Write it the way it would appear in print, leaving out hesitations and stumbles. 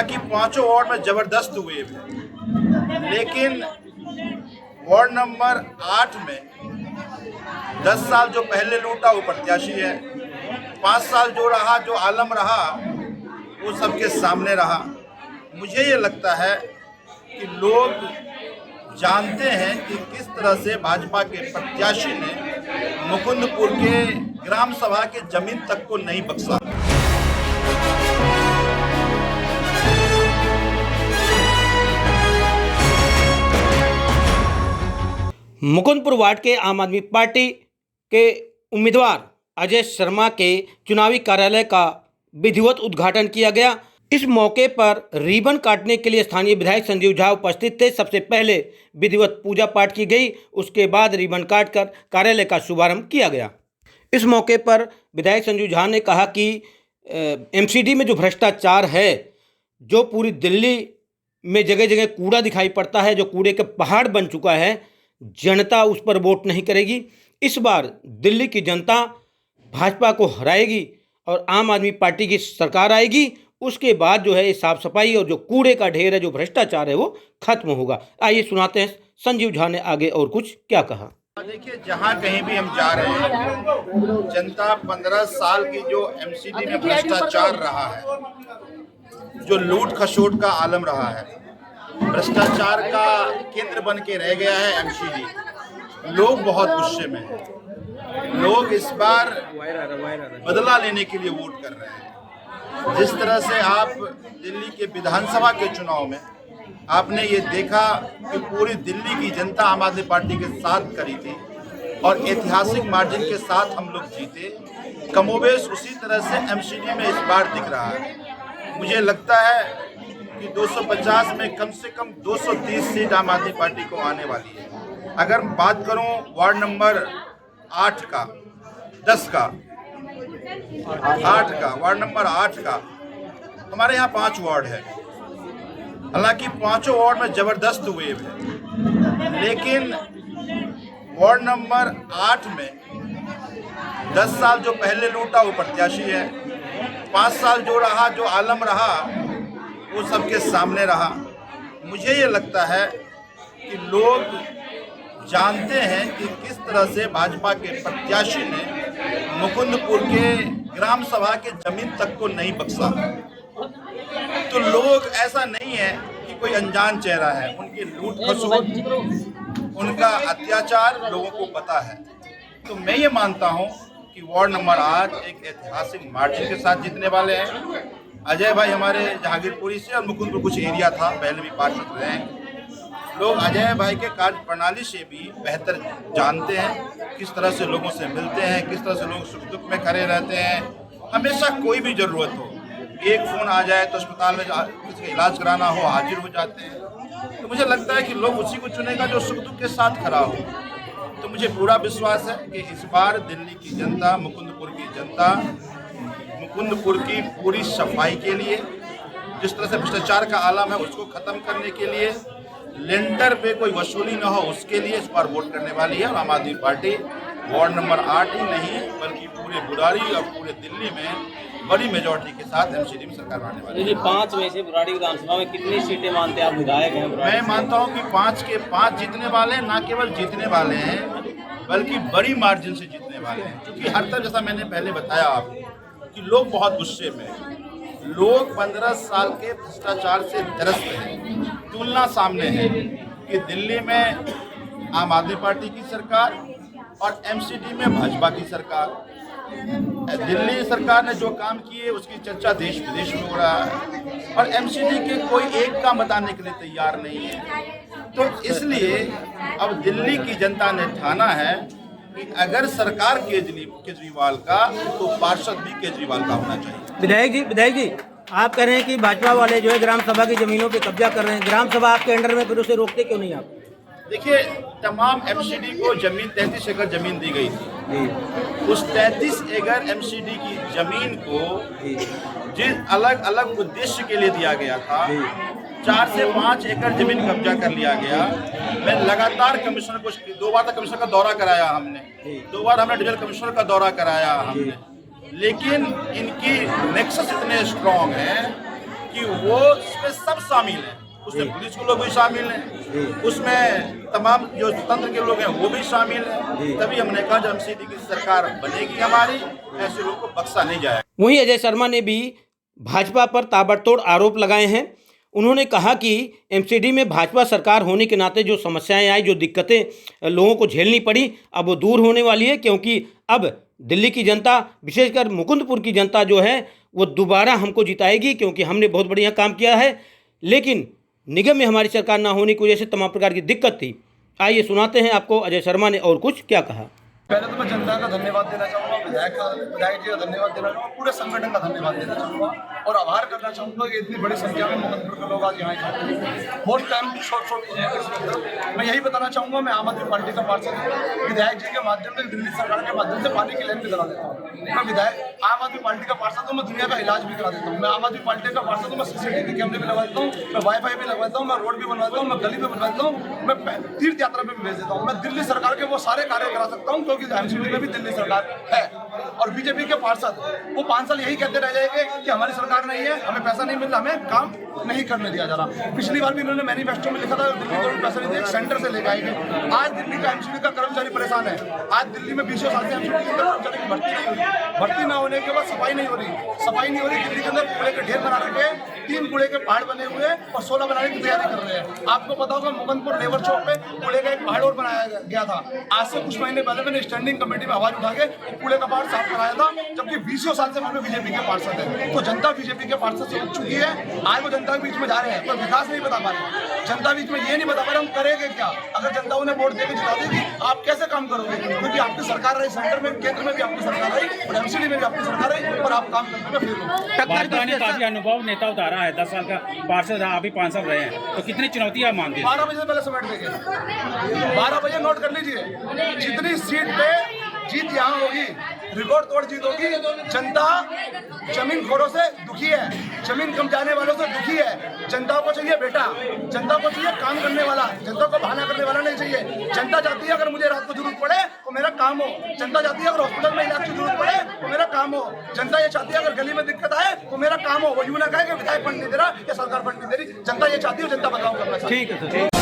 हालांकि पांचों वार्ड में जबरदस्त हुए थे, लेकिन वार्ड नंबर 8 में 10 साल जो पहले लूटा वो प्रत्याशी है, 5 साल जो रहा, जो आलम रहा, वो सबके सामने रहा। मुझे ये लगता है कि लोग जानते हैं कि किस तरह से भाजपा के प्रत्याशी ने मुकुंदपुर के ग्राम सभा के जमीन तक को नहीं बख्शा। मुकुंदपुर वार्ड के आम आदमी पार्टी के उम्मीदवार अजय शर्मा के चुनावी कार्यालय का विधिवत उद्घाटन किया गया। इस मौके पर रिबन काटने के लिए स्थानीय विधायक संजीव झा उपस्थित थे। सबसे पहले विधिवत पूजा पाठ की गई, उसके बाद रिबन काटकर कार्यालय का शुभारंभ किया गया। इस मौके पर विधायक संजीव झा ने कहा कि एमसीडी में जो भ्रष्टाचार है, जो पूरी दिल्ली में जगह जगह कूड़ा दिखाई पड़ता है, जो कूड़े के पहाड़ बन चुका है, जनता उस पर वोट नहीं करेगी। इस बार दिल्ली की जनता भाजपा को हराएगी और आम आदमी पार्टी की सरकार आएगी। उसके बाद जो है ये साफ सफाई और जो कूड़े का ढेर है, जो भ्रष्टाचार है, वो खत्म होगा। आइए सुनाते हैं संजीव झा ने आगे और कुछ क्या कहा। देखिए, जहाँ कहीं भी हम जा रहे हैं, जनता 15 साल की जो एमसीडी में भ्रष्टाचार रहा है, जो लूट खसोट का आलम रहा है, भ्रष्टाचार का केंद्र बन के रह गया है एमसीडी। लोग बहुत गुस्से में हैं। लोग इस बार बदला लेने के लिए वोट कर रहे हैं। जिस तरह से आप दिल्ली के विधानसभा के चुनाव में आपने ये देखा कि पूरी दिल्ली की जनता आम आदमी पार्टी के साथ खड़ी थी और ऐतिहासिक मार्जिन के साथ हम लोग जीते, कमोबेश उसी तरह से एमसीडी में इस बार दिख रहा है। मुझे लगता है कि 250 में कम से कम 230 सीट आम आदमी पार्टी को आने वाली है। अगर बात करूं वार्ड नंबर 8 का, 10 का, 8 का, वार्ड नंबर 8 का, हमारे यहाँ 5 वार्ड है। हालांकि पांचों वार्ड में जबरदस्त हुए थे, लेकिन वार्ड नंबर 8 में 10 साल जो पहले लूटा वो प्रत्याशी है, 5 साल जो रहा, जो आलम रहा, वो सबके सामने रहा। मुझे ये लगता है कि लोग जानते हैं कि किस तरह से भाजपा के प्रत्याशी ने मुकुंदपुर के ग्राम सभा के जमीन तक को नहीं बख्शा। तो लोग, ऐसा नहीं है कि कोई अनजान चेहरा है, उनकी लूट खसोट, उनका अत्याचार लोगों को पता है। तो मैं ये मानता हूँ कि वार्ड नंबर 8 एक ऐतिहासिक मार्जिन के साथ जीतने वाले हैं। अजय भाई हमारे जहांगीरपुरी से और मुकुंदपुर कुछ एरिया था, पहले भी पार्षद रहे हैं। लोग अजय भाई के कार्य प्रणाली से भी बेहतर जानते हैं, किस तरह से लोगों से मिलते हैं, किस तरह से लोग सुख दुख में खड़े रहते हैं। हमेशा कोई भी ज़रूरत हो, एक फ़ोन आ जाए तो अस्पताल में किसी का इलाज कराना हो, हाजिर हो जाते हैं। तो मुझे लगता है कि लोग उसी को चुनेगा जो सुख दुख के साथ खड़ा हो। तो मुझे पूरा विश्वास है कि इस बार दिल्ली की जनता, मुकुंदपुर की जनता, मुकुंदपुर की पूरी सफाई के लिए, जिस तरह से भ्रष्टाचार का आलम है उसको ख़त्म करने के लिए, लेंटर पे कोई वसूली न हो उसके लिए इस बार वोट करने वाली है। और आम आदमी पार्टी वार्ड नंबर 8 ही नहीं बल्कि पूरे बुराड़ी और पूरे दिल्ली में बड़ी मेजॉरिटी के साथ एमसीडी में सरकार आने वाली है। 5 में से बुराड़ी विधानसभा में कितनी सीटें मानते हैं आप विधायक हैं? मैं मानता हूं कि 5 के 5 जीतने वाले हैं, ना केवल जीतने वाले हैं बल्कि बड़ी मार्जिन से जीतने वाले हैं। क्योंकि हर तरफ, जैसा मैंने पहले बताया आपको, कि लोग बहुत गुस्से में हैं। लोग 15 साल के भ्रष्टाचार से त्रस्त हैं। तुलना सामने है कि दिल्ली में आम आदमी पार्टी की सरकार और एमसीडी में भाजपा की सरकार। दिल्ली सरकार ने जो काम किए उसकी चर्चा देश विदेश में हो रहा है और एमसीडी के कोई एक काम बताने के लिए तैयार नहीं है। तो इसलिए अब दिल्ली की जनता ने ठाना है कि अगर सरकार केजरीवाल का, तो पार्षद भी केजरीवाल का होना चाहिए। विधायक जी, आप कह रहे हैं कि भाजपा वाले जो है ग्राम सभा की जमीनों पे कब्जा कर रहे हैं। ग्राम सभा आपके अंडर में, फिर उसे रोकते क्यों नहीं आप? देखिए, तमाम एमसीडी को जमीन 33 एकड़ जमीन दी गई थी। उस 33 एकड़ एमसीडी की जमीन को जिस अलग अलग उद्देश्य के लिए दिया गया था, 4 से 5 एकड़ जमीन कब्जा कर लिया गया। मैं लगातार कमिश्नर को 2 बार तक कमिश्नर का दौरा कराया हमने, 2 बार हमने डिविजनल कमिश्नर का दौरा कराया हमने, लेकिन इनकी नेक्सस इतने स्ट्रॉन्ग हैं कि वो इसमें सब शामिल हैं, उसमें पुलिस के लोग भी शामिल हैं, उसमें तमाम जो तंत्र के लोग हैं वो भी शामिल हैं। तभी हमने कहा जब एमसीडी की सरकार बनेगी हमारी, ऐसे लोगों को बख्शा नहीं जाएगा। वहीं अजय शर्मा ने भी भाजपा पर ताबड़तोड़ आरोप लगाए हैं। उन्होंने कहा कि एमसीडी में भाजपा सरकार होने के नाते जो समस्याएं आई, जो दिक्कतें लोगों को झेलनी पड़ी, अब वो दूर होने वाली है, क्योंकि अब दिल्ली की जनता, विशेषकर मुकुंदपुर की जनता जो है वो दोबारा हमको जिताएगी, क्योंकि हमने बहुत बढ़िया काम किया है। लेकिन निगम में हमारी सरकार ना होने की वजह से तमाम प्रकार की दिक्कत थी। आइए सुनाते हैं आपको अजय शर्मा ने और कुछ क्या कहा। पहले तो मैं जनता का धन्यवाद देना चाहूँगा, विधायक जी का धन्यवाद देना चाहूँगा, पूरे संगठन का धन्यवाद देना चाहूँगा और आभार करना चाहूँगा कि इतनी बड़ी संख्या में मुकुंदपुर के लोग आज यहाँ इकट्ठे हुए। बहुत टाइम शॉर्ट मैं यही बताना चाहूँगा, मैं आम आदमी पार्टी का पार्षद हूँ। विधायक जी के माध्यम से, दिल्ली सरकार के माध्यम से पानी की लाइन भी करा देता हूँ। मैं विधायक आम आदमी पार्टी का पार्षद हूँ, मैं दुनिया का इलाज भी करा देता हूँ। मैं आम आदमी पार्टी का पार्षद हूँ, मैं CCTV कैमरे भी लगवा देता हूँ, मैं वाईफाई भी लगवाता हूँ, मैं रोड भी बनवाता हूँ, मैं गली भी बनवाता हूँ, मैं तीर्थ यात्रा पे भी भेज देता हूँ। मैं दिल्ली सरकार के वो सारे कार्य करा सकता हूँ, क्योंकि एमसीडी में भी दिल्ली सरकार है। और बीजेपी के पार्षद वो 5 साल यही कहते रह जाएंगे कि हमारी सरकार नहीं है, हमें पैसा नहीं मिल रहा, हमें काम नहीं करने दिया जा रहा। पिछली बार भी इन्होंने मैनिफेस्टो में लिखा था दिल्ली को पैसा नहीं दिया, सेंटर से लेकर आएंगे। आज दिल्ली का एमसीडी का कर्मचारी परेशान है। आज दिल्ली में 20 साल से एमसीडी के कर्मचारी की भर्ती नहीं हुई, भर्ती ना होने के बाद सफाई नहीं हो रही। दिल्ली के अंदर कूड़े के ढेर बना रखे, 3 कूड़े के पहाड़ बने हुए और 16 बनाने की तैयारी कर रहे हैं। आपको पता होगा मुकुंदपुर लेबर चौक पे कूड़े का एक पहाड़ और बनाया गया था। आज से कुछ महीने पहले मैंने स्टैंडिंग कमेटी में आवाज उठा के कूड़े का पहाड़ साफ कराया था, जबकि 20 साल से वहाँ पे बीजेपी के पार्षद है। तो जनता बीजेपी के पार्षद से उठ चुकी है। आज वो जनता के बीच में जा रहे हैं, पर विकास नहीं बता पा रहे। जनता बीच में ये नहीं बता पा रहे हम करेंगे क्या। अगर जनता उन्हें वोट देकर जिता देगी, आप कैसे काम करोगे, क्योंकि आपकी सरकार रही, सेंटर में, केंद्र में भी आपकी सरकार रही और एमसीडी में भी आपकी सरकार रही, और आप काम करने में फेल हो। भाजपा ने काफी अनुभव नेता उतारा है, 10 साल का पार्षद रहा, अभी 5 साल रहे हैं, तो कितनी चुनौतियां आप मानते हैं? 12 बजे से पहले समेट देंगे। 12 बजे नोट कर लीजिए, जितनी सीट पे जीत यहाँ होगी, रिकॉर्ड तोड़ जीत होगी। जनता जमीन खोरों से दुखी है, जमीन कम जाने वालों से दुखी है। जनता को चाहिए बेटा, जनता को चाहिए काम करने वाला, जनता को बहाना करने वाला नहीं चाहिए। जनता चाहती है अगर मुझे रात को जरूरत पड़े तो मेरा काम हो। जनता चाहती है अगर हॉस्पिटल में इलाज की जरूरत पड़े तो मेरा काम हो। जनता ये चाहती है अगर गली में दिक्कत आए तो मेरा काम हो। वो यूं ना कहे कि विधायक फंड नहीं दे रहा या सरकार फंड नहीं दे रही। जनता ये चाहती है, जनता बदलाव करना चाहती है। ठीक है सर।